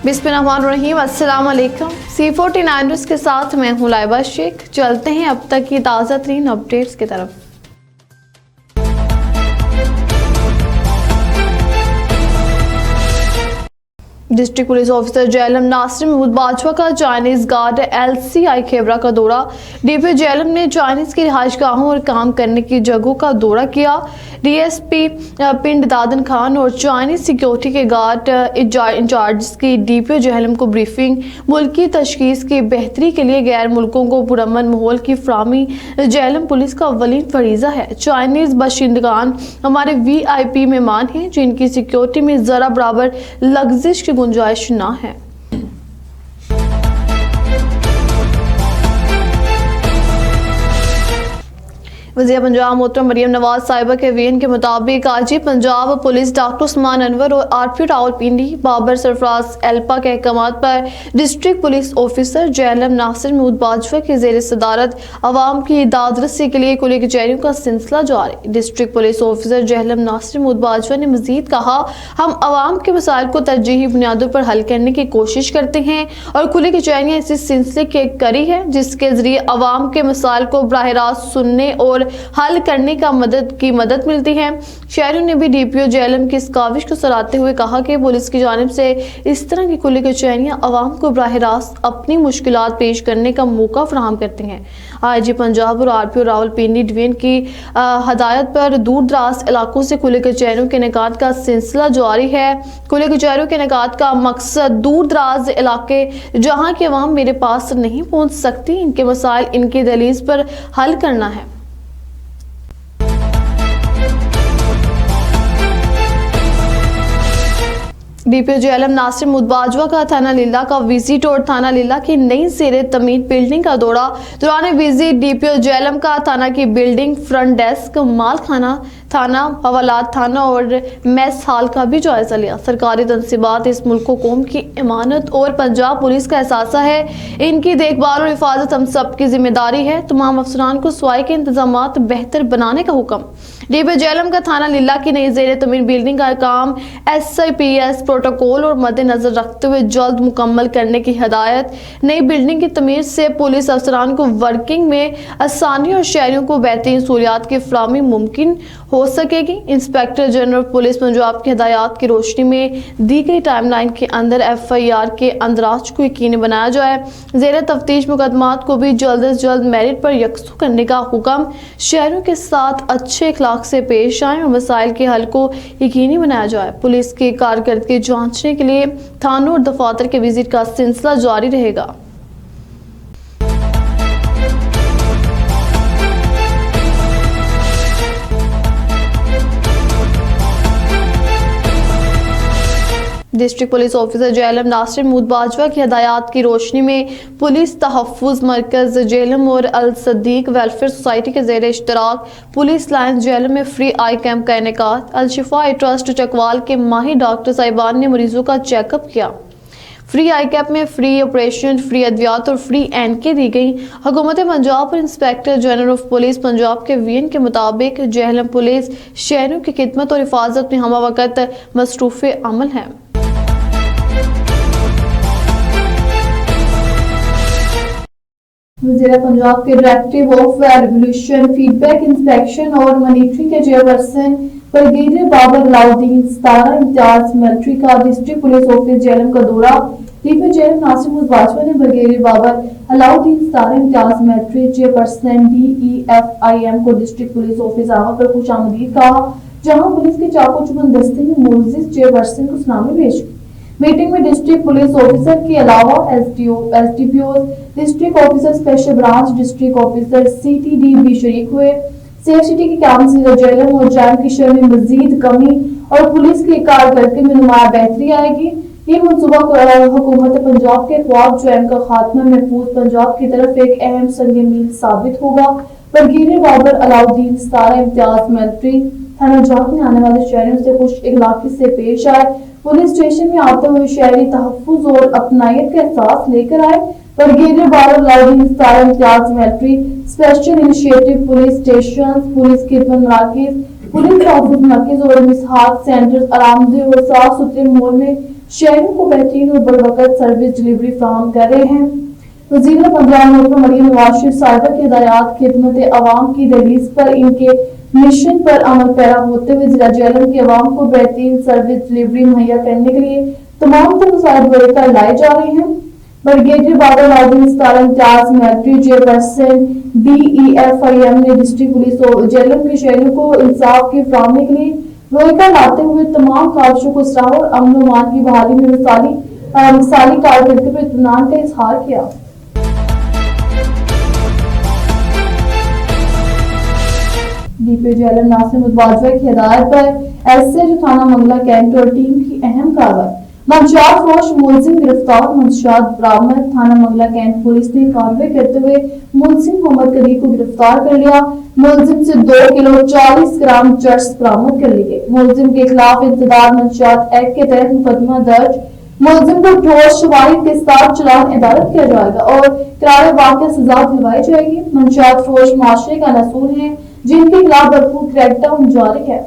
बिस्मिल्लाहिर्रहमानिर्रहीम। अस्सलाम वालेकुम। C49 न्यूज़ के साथ मैं हूँ लाइबा शेख। चलते हैं अब तक की ताज़ा तरीन अपडेट्स की तरफ। District police officer JLM Nasir Mahmood Bajwa का चाइनीज गार्ड LCI खेबरा का दौरा। DPO जेएलएम ने चाइनीज की रिहाइशगाहों और काम करने की जगहों का दौरा किया। DSP पिंड दादन खान और चाइनीज सिक्योरिटी के गार्ड इंचार्ज की DPO जेएलएम को ब्रीफिंग। मुल्की तशखीस की बेहतरी के लिए गैर मुल्कों को पुरअमन माहौल की फराहमी जेएलएम पुलिस का अव्वलीन फरीजा है। चाइनीज बाशिंदगान हमारे VIP मेहमान हैं जिनकी सिक्योरिटी में जरा बराबर लग्जिश की गुंजाइश ना है। वज़ीर पंजाब मोहतरम मरियम नवाज साहिबा के वीएन के मुताबिक IG Punjab police doctor Usman Anwar और RPO रावलपिंडी बाबर सरफराज एल्पा के अहकामात पर district police officer JLM Nasir Mahmood Bajwa की ज़ेर सदारत अवाम की दादरसी के लिए कुली कचहरियों का सिलसिला जारी। District police officer JLM Nasir Mahmood Bajwa ने मजीद कहा, हम अवाम के मसाइल को तरजीही बुनियादों पर हल करने की कोशिश करते हैं और खुली कचहरियाँ इसी सिलसिले की कड़ी है जिसके जरिए अवाम के मसाइल को बराह रास्त सुनने और हल करने का मदद मिलती है। शहरियों ने भी DPO जेएलएम की इस काविश को सराहते हुए कहा कि पुलिस की जानिब से इस तरह की खुली कचहरियां अवाम को बराह रास्त अपनी मुश्किलात पेश करने का मौका फराहम करती हैं। IG पंजाब और RPO रावलपिंडी डिवीजन की हदायत पर दूर दराज इलाकों से खुली कचहरियों के इनेकात का सिलसिला जारी है। खुली कचहरियों के इनेकात का मकसद दूर दराज इलाके जहाँ की अवाम मेरे पास नहीं पहुँच सकती, इनके मसाइल इनकी दहलीज पर हल करना है। DPO जेएलएम नासिर महमूद बाजवा का थाना लीला का विजिट और थाना लीला की नई ज़ेरे तमीर बिल्डिंग का दौरा। दौरान विजिट DPO जेएलएम का थाना की बिल्डिंग, फ्रंट डेस्क, माल खाना, थाना, हवालात थाना और मेस हाल का भी जायजा लिया। सरकारी तनसीबात इस मुल्क को कौम की इमानत और पंजाब पुलिस का एहसास है, इनकी देखभाल और हिफाजत हम सब की जिम्मेदारी है। तमाम अफसरान को सफाई के इंतजामात बेहतर बनाने का हुक्म। DPO जेएलएम का थाना लीला की नई ज़ेरे तमीर बिल्डिंग का काम SIPS प्रोटोकॉल और मद्देनजर रखते हुए जल्द मुकम्मल करने की हदायत। नई बिल्डिंग की तमीर से पुलिस अफसरान को वर्किंग में आसानी और शहरियों को बेहतरीन सहूलियात की फराहमी मुमकिन हो सकेगी। इंस्पेक्टर जनरल पुलिस पंजाब की हदायत की रोशनी में दी गई टाइमलाइन के अंदर FIR के अंदराज को यकीनी बनाया जाए। ज़ेर तफ्तीश मुकदमात को भी जल्द से जल्द मेरिट पर यकसू करने का हुक्म। शहरों के साथ अच्छे अखलाक से पेश आए और मसाइल के हल को यकीनी बनाया जाए। पुलिस की कारकर्दगी जांचने के लिए थानों और दफातर के विजिट का सिलसिला जारी रहेगा। District police officer JLM Nasir Mahmood Bajwa की हदायत की रोशनी में पुलिस तहफ़्फ़ुज़ मरकज़ जेएलएम और अल सदीक वेलफेयर सोसाइटी के ज़ेर इश्तराक पुलिस लाइन जेएलएम में फ्री आई कैंप का इनेकात। अल शिफा आई ट्रस्ट चकवाल के माहिर डॉक्टर साहिबान ने मरीजों का चेकअप किया। फ्री आई कैंप में फ्री ऑपरेशन, फ्री अद्वियात और फ्री NK दी गई। हुकूमत पंजाब और inspector general of police Punjab के वीएन के मुताबिक जेएलएम पुलिस शहरों की खिदमत और हिफाजत में हमा वक्त मसरूफ़ अमल है। वज़ीर पंजाब के director of revolution, feedback, inspection और मॉनिटरिंग के chairperson brigadier Babar Alauddin 17 Imtiaz military का डिस्ट्रिक्ट पुलिस ऑफिस जेएलएम का दौरा। DPO जेएलएम नासिर महमूद बाजवा ने brigadier Babar Alauddin 17 Imtiaz military chairperson DEFIM को डिस्ट्रिक्ट पुलिस ऑफिस आवा पर खुशामदीद कहा, जहां पुलिस के चाको चुबंद दस्ते ने मोअज़्ज़िज़ चेयरपर्सन को सलामी पेश की। मीटिंग में डिस्ट्रिक्ट पुलिस ऑफिसर के अलावा SDPOs, district officer special branch, district officer CTD भी शरीक हुए। सेफ सिटी के काउंसिलर जेएलएम और जाम की शर में मजीद कमी और पुलिस की कारकर्दगी में नुमाया बेहतरी आएगी। ये मनसूबा हुकूमत पंजाब के ख्वाब जुर्म का खात्मा महफूज पंजाब की तरफ एक अहम संग मील साबित होगा। ब्रिगेडियर बाबर अलाउद्दीन 17 इम्तियाज मिलिट्री थाना जाट में आने वाले शहरियों से खुश इखलाकी से पेश आए। पुलिस स्टेशन में आते हुए शहरी तहफ़्फ़ुज़ और अपनायत का एहसास लेकर आए। Brigadier Babar Alauddin 17 Imtiaz military special initiative police station, police खिदमत मराकज़, पुलिस ऑफिस मरकज़ और मिसहाक सेंटर्स आरामदेह और साफ सुथरे माहौल में شہروں کو بہترین اور بروقت سروس ڈلیوری فراہم کر رہے ہیں۔ وزیر پنجاب محترمہ مریم نواز شریف صاحبہ کی ہدایات خدمت عوام کی دہلیز پر ان کے مشن پر عمل پیرا ہوتے ہوئے ضلع جہلم کے عوام کو بہترین سروس ڈلیوری مہیا کرنے کے لیے تمام تر وسائل بڑھ کر لائے جا رہے ہیں۔ بریگیڈیئر بادل ناظرین ستارہ امتیاز ملٹری چیئر پرسن DEFIM نے ڈسٹرکٹ پولیس اور جہلم کے شہریوں کو انصاف کی فراہمی کے لیے رویکا لاتے ہوئے تمام کاوشوں کو سراہا اور امن و امان کی بحالی میں مثالی کارکردگی پر اطمینان کا اظہار کیا۔ DPO جہلم ناصر متباجوہ کی ہدایت پر SHO تھانہ منگلہ کینٹ اور ٹیم کی اہم کارروائی۔ منشیات فروش ملزم گرفتار، منشیات برآمد۔ تھانہ منگلہ کینٹ پولیس نے کارروائی کرتے ہوئے ملزم محمد قدیر کو گرفتار کر لیا۔ ملزم سے 2 کلو 40 گرام چرس برآمد کر لی گئی۔ ملزم کے خلاف انسداد منشیات ایکٹ کے تحت مقدمہ درج۔ ملزم کو ٹھوس شواہد کے ساتھ چلان عدالت کیا جائے گا اور قرار واقعہ سزا دلوائی جائے گی۔ منشیات فروش معاشرے کا نسول ہیں جن کے خلاف بھرپور کریک ڈاؤن جاری ہے۔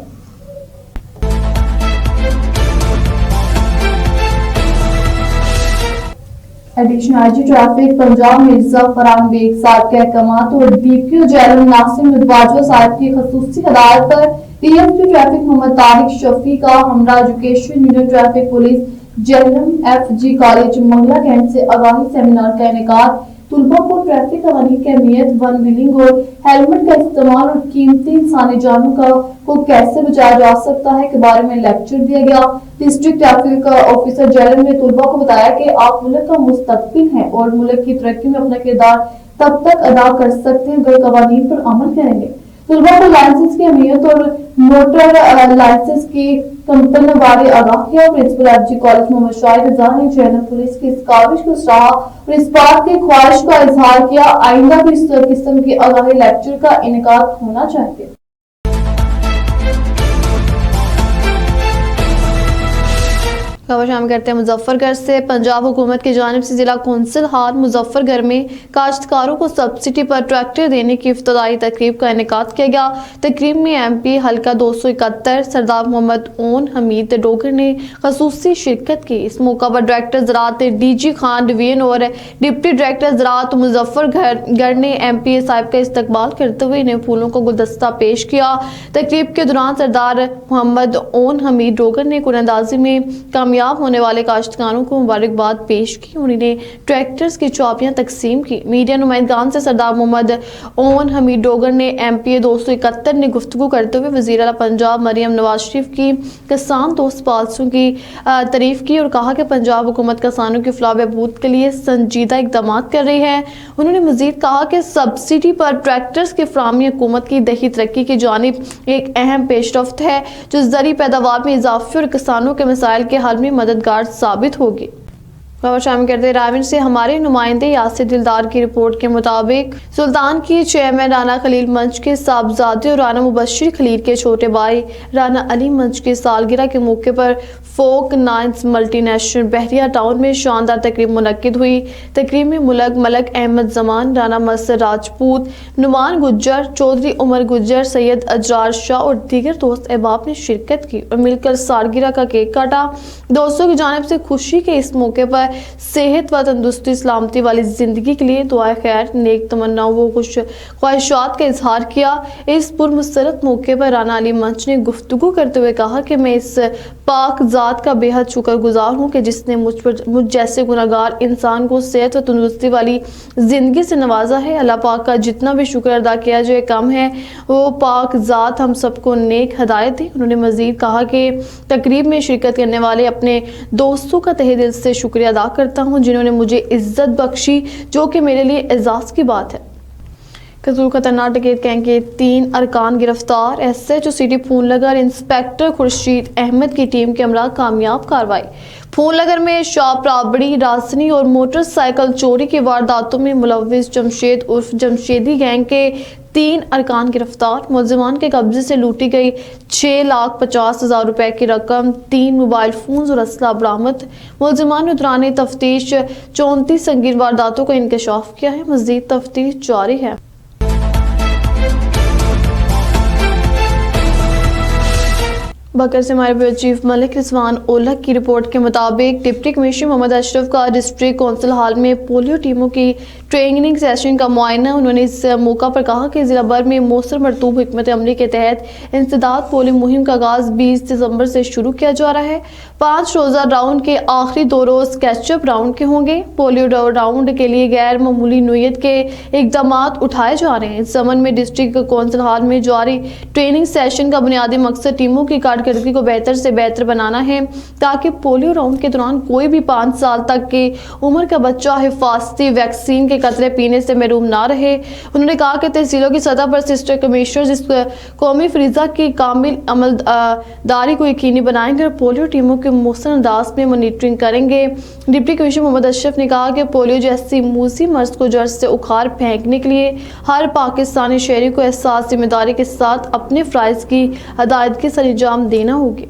Additional IG traffic Punjab Mirza Farhan Baig صاحب کے احکامات اور DPO جہلم ناصر متباجوہ صاحب کی خصوصی ہدایت پر DSP ٹریفک محمد طارق شفیع کا ہمراہ education unit traffic police Jhelum FG college Mangla cantt سے آگاہی سیمینار کا انعقاد۔ طلباء کو ٹریفک قوانین کی اہمیت، ون ویلنگ اور ہیلمٹ کا استعمال اور قیمتی انسانی جانوں کو کیسے بچایا جا سکتا ہے کے بارے میں لیکچر دیا گیا۔ ڈسٹرکٹ ٹریفک آفیسر جہلم نے طلباء کو بتایا کہ آپ ملک کا مستقبل ہیں اور ملک کی ترقی میں اپنا کردار تب تک ادا کر سکتے ہیں اگر قوانین پر عمل کریں گے۔ طلباء کو لائسنس کی اہمیت اور موٹر لائسنس کی کمپن بارے آگاہ کیا۔ پرنسپل FG کالج محمد شاہد رضا نے جہلم پولیس کی اس کاوش کو سراہا اور اس بات کی خواہش کا اظہار کیا آئندہ بھی اس قسم کی آگاہی لیکچر کا انعقاد ہونا چاہیے۔ خبر شامل کرتے ہیں مظفر گڑھ سے۔ پنجاب حکومت کی جانب سے ضلع کونسل ہال مظفر گڑھ میں کاشتکاروں کو سبسڈی پر ٹریکٹر دینے کی افتتاحی تقریب کا انعقاد کیا گیا۔ تقریب میں MP حلقہ 271 سردار محمد اون حمید ڈوگر نے خصوصی شرکت کی۔ اس موقع پر ڈائریکٹر زراعت DG خان ڈویژن اور ڈپٹی ڈائریکٹر زراعت مظفر گڑھ نے MP صاحب کا استقبال کرتے ہوئے انہیں پھولوں کا گلدستہ پیش کیا۔ تقریب کے دوران سردار محمد اون حمید ڈوگر نے قرعہ اندازی میں کامیاب ہونے والے کاشتکاروں کو مبارکباد پیش کی اور انہیں ٹریکٹرز کی چابیاں تقسیم کی۔ میڈیا نمائندگان سے سردار محمد اون حمید ڈوگر نے MPA 271 نے گفتگو کرتے ہوئے وزیر اعلیٰ پنجاب مریم نواز شریف کی کسان دوست پالیسیوں کی تعریف کی اور کہا کہ پنجاب حکومت کسانوں کی فلاح بہبود کے لیے سنجیدہ اقدامات کر رہی ہے۔ انہوں نے مزید کہا کہ سبسڈی پر ٹریکٹرز کی فراہمی حکومت کی دیہی ترقی کی جانب ایک اہم پیش رفت ہے جو زرعی پیداوار میں اضافے اور کسانوں کے مسائل کے حل میں مددگار ثابت ہوگی۔ خبر شامل کرتے راون سے ہمارے نمائندے یاسر دلدار کی رپورٹ کے مطابق سلطان کی چیئرمین رانا خلیل منچ کے صاحبزادے اور رانا مبشر خلیل کے چھوٹے بھائی رانا علی منچ کی سالگرہ کے موقع پر فوک نائنز ملٹی نیشنل بحریہ ٹاؤن میں شاندار تقریب منعقد ہوئی۔ تقریب میں ملک احمد زمان، رانا مسر راجپوت، نعمان گجر، چودھری عمر گجر، سید اجرار شاہ اور دیگر دوست احباب نے شرکت کی اور مل کر سالگرہ کا کیک کاٹا۔ دوستوں کی جانب سے خوشی کے اس موقع پر صحت و تندرستی سلامتی والی زندگی کے لیے دعائے خیر، نیک تمناؤں و خوش خواہشات کا اظہار کیا۔ اس پرمسرت موقع پر رانا علی منچ نے گفتگو کرتے ہوئے کہا کہ میں اس پاک ذات کا بے حد شکر گزار ہوں کہ جس نے مجھ جیسے گناہگار انسان کو صحت و تندرستی والی زندگی سے نوازا ہے۔ اللہ پاک کا جتنا بھی شکر ادا کیا جائے کم ہے، وہ پاک ذات ہم سب کو نیک ہدایت دے۔ انہوں نے مزید کہا کہ تقریب میں شرکت کرنے والے اپنے دوستوں کا تہہ دل سے شکریہ ادا کرتا ہوں جنہوں نے مجھے عزت بخشی، جو کہ میرے لیے اعزاز کی بات ہے۔ قصور خطرناک ڈکیت گینگ کے 3 ارکان گرفتار، SHO city Phool Nagar inspector Khurshid Ahmed کی ٹیم کے ہمراہ کامیاب کارروائی۔ پھون لگر میں شاپ رابڑی، رازنی اور موٹر سائیکل چوری کی وارداتوں میں ملوث جمشید عرف جمشیدی گینگ کے 3 ارکان گرفتار۔ ملزمان کے قبضے سے لوٹی گئی 6,50,000 روپے کی رقم، 3 موبائل فونز اور اسلحہ برآمد۔ ملزمان نے دوران تفتیش 34 سنگین وارداتوں کا انکشاف کیا ہے۔ مزید تفتیش جاری ہے۔ बकर से हमारे ब्यूरो चीफ मलिक रिजवान उलग की रिपोर्ट के मुताबिक डिप्टी कमिश्नर मोहम्मद अशरफ का डिस्ट्रिक्ट कौंसिल हॉल में पोलियो टीमों की ट्रेनिंग सेशन का मुआयना। उन्होंने इस मौका पर कहा कि जिला भर में मौसर मरतूब हिकमत अमली के तहत इंसदाद पोलियो मुहिम का आगाज 20 दिसंबर से शुरू किया जा रहा है। 5 रोजा राउंड के आखिरी 2 रोज कैचअप राउंड के होंगे। पोलियो राउंड के लिए गैर मामूली नोयत के इकदाम उठाए जा रहे हैं। इस संबंध में डिस्ट्रिक्ट कौंसिल हॉल में जारी ट्रेनिंग सेशन का बुनियादी मकसद टीमों की कारकर्दगी को बेहतर से बेहतर बनाना है ताकि पोलियो राउंड के दौरान कोई भी 5 साल तक की उम्र का बच्चा हिफाजती वैक्सीन के कतरे पीने से महरूम ना रहे। उन्होंने कहा कि तहसीलों की सतह पर असिस्टेंट कमिश्नर इस कौमी फरीजा की कामिल अमलदारी को यकीनी बनाएंगे और पोलियो टीमों के मौसर अंदाज में मॉनिटरिंग करेंगे। डिप्टी कमिश्नर मोहम्मद अशरफ ने कहा कि पोलियो जैसी मूसी मर्ज को जड़ से उखाड़ फेंकने के लिए हर पाकिस्तानी शहरी को एहसास जिम्मेदारी के साथ अपने फ़राइज़ की अदायगी से अंजाम देना होगी।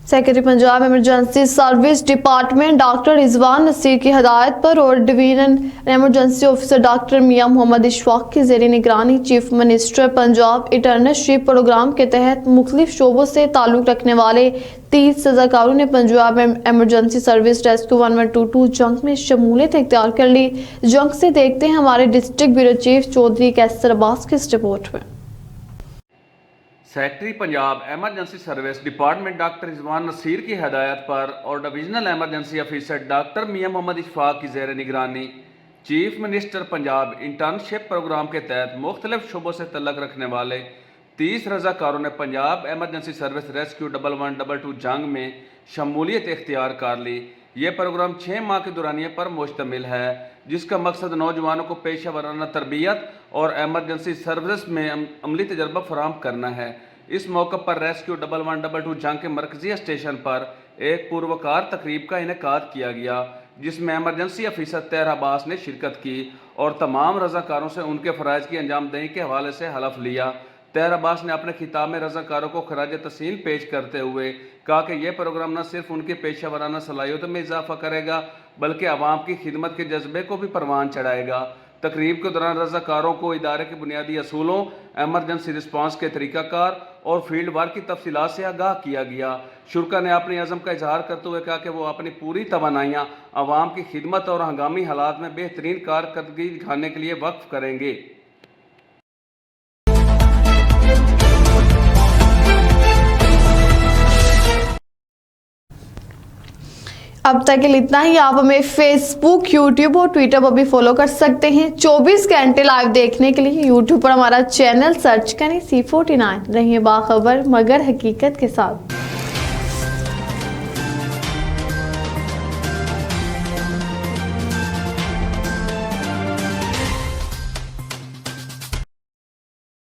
Secretary Punjab emergency service department doctor Rizwan Naseer की हदायत पर और division emergency officer doctor Mian Muhammad Ishfaq की ज़ेरे निगरानी chief minister Punjab internship programme के तहत मुख्तलिफ शोबों से ताल्लुक़ रखने वाले 30 रज़ाकारों ने पंजाब एमरजेंसी सर्विस रेस्क्यू 1122 जंग में शमूलियत इख्तियार कर ली। जंग से देखते हैं हमारे district bureau chief Chaudhry Kaiser Abbas की इस रिपोर्ट में। Secretary Punjab emergency service department doctor Rizwan Naseer की हदायत पर और divisional emergency officer doctor Mian Muhammad Ishfaq की ज़ेर निगरानी chief minister Punjab internship programme के तहत मुख्तलिफ शोबों से तल्लुक़ रखने वाले 30 रज़ाकारों ने पंजाब एमरजेंसी सर्विस रेस्क्यू 1122 जंग में शमूलियत इख्तियार कर ली। ये प्रोग्राम 6 माह के दौरानिए पर मुश्तमिल है, जिसका मकसद नौजवानों को पेशा वराना तरबियत और एमरजेंसी सर्विस में अमली तजर्बा फराहम करना है। इस मौके पर रेस्क्यू 1122 जंग के मरकजी स्टेशन पर एक पुरवकार तकरीब का इनेकाद किया गया, जिसमें एमरजेंसी ऑफिसर तैर अब्बास ने शिरकत की और तमाम रज़ाकारों से उनके फ़राइज़ की अंजामदही के हवाले से हलफ लिया। तैर अब्बास ने अपने खिताब में रज़ाकारों को खराज तस्लीम पेश करते हुए कहा कि यह प्रोग्राम न सिर्फ उनकी पेशा वराना सलाहियतों में इजाफा करेगा बल्कि आवाम की खिदमत के जज्बे को भी परवान चढ़ाएगा। तकरीब के दौरान रज़ाकारों को इदारे के बुनियादी असूलों, एमरजेंसी रिस्पांस के तरीक़ाकार और फील्ड वर्क की तफसीलात से आगाह किया गया। शुरका ने अपनी अज़म का इजहार करते हुए कहा कि वो अपनी पूरी तवानाइयाँ आवाम की खिदमत और हंगामी हालात में बेहतरीन कारकर्दगी दिखाने के लिए वक्फ करेंगे। अब तक के लिए इतना ही। आप हमें फेसबुक, यूट्यूब और ट्विटर पर भी फॉलो कर सकते हैं। 24 घंटे लाइव देखने के लिए यूट्यूब पर हमारा चैनल सर्च करें C49। रहिए बाखबर मगर हकीकत के साथ।